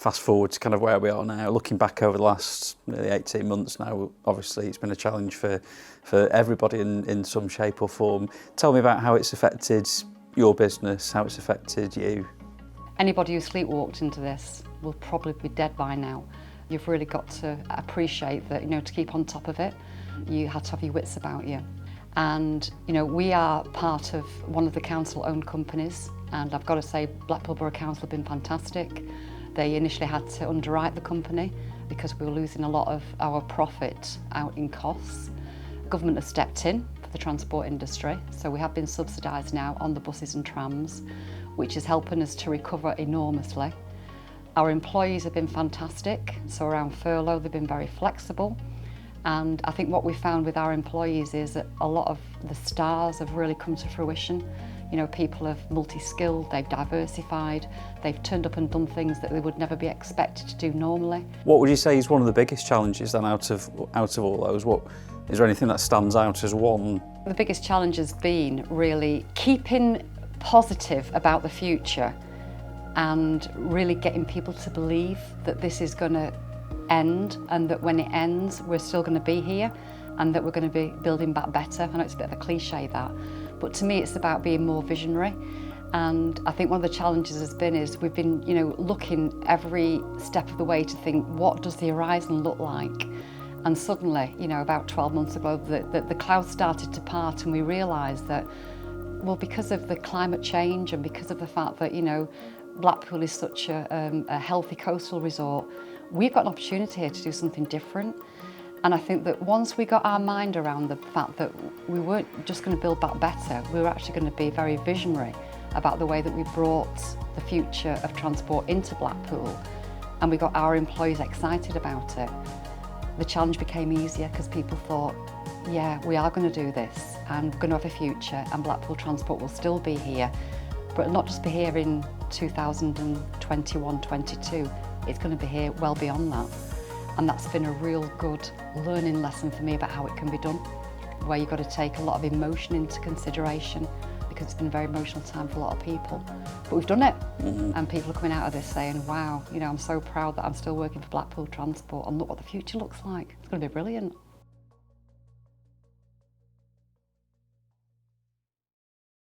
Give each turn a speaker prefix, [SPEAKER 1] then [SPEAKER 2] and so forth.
[SPEAKER 1] fast forward to kind of where we are now, looking back over the last nearly 18 months now, obviously it's been a challenge for everybody in some shape or form. Tell me about how it's affected your business, how it's affected you.
[SPEAKER 2] Anybody who sleepwalked into this will probably be dead by now. You've really got to appreciate that, to keep on top of it, you had to have your wits about you. And, we are part of one of the council-owned companies, and I've got to say Blackpool Borough Council have been fantastic. They initially had to underwrite the company because we were losing a lot of our profit out in costs. Government has stepped in for the transport industry, so we have been subsidised now on the buses and trams, which is helping us to recover enormously. Our employees have been fantastic, so around furlough they've been very flexible, and I think what we found with our employees is that a lot of the stars have really come to fruition. People have multi-skilled, they've diversified, they've turned up and done things that they would never be expected to do normally.
[SPEAKER 1] What would you say is one of the biggest challenges then out of all those? What is there anything that stands out as one?
[SPEAKER 2] The biggest challenge has been really keeping positive about the future and really getting people to believe that this is going to end, and that when it ends we're still going to be here and that we're going to be building back better. I know it's a bit of a cliche that, but to me it's about being more visionary. And I think one of the challenges has been is we've been looking every step of the way to think, what does the horizon look like? And suddenly, about 12 months ago, the clouds started to part, and we realised that, well, because of the climate change and because of the fact that, Blackpool is such a healthy coastal resort, we've got an opportunity here to do something different. And I think that once we got our mind around the fact that we weren't just going to build back better, we were actually going to be very visionary about the way that we brought the future of transport into Blackpool, and we got our employees excited about it, the challenge became easier because people thought, yeah, we are going to do this and we're going to have a future, and Blackpool Transport will still be here, but it'll not just be here in 2021-22, it's going to be here well beyond that. And that's been a real good learning lesson for me about how it can be done, where you've got to take a lot of emotion into consideration, because it's been a very emotional time for a lot of people. But we've done it, and people are coming out of this saying, wow, I'm so proud that I'm still working for Blackpool Transport, and look what the future looks like. It's going to be brilliant.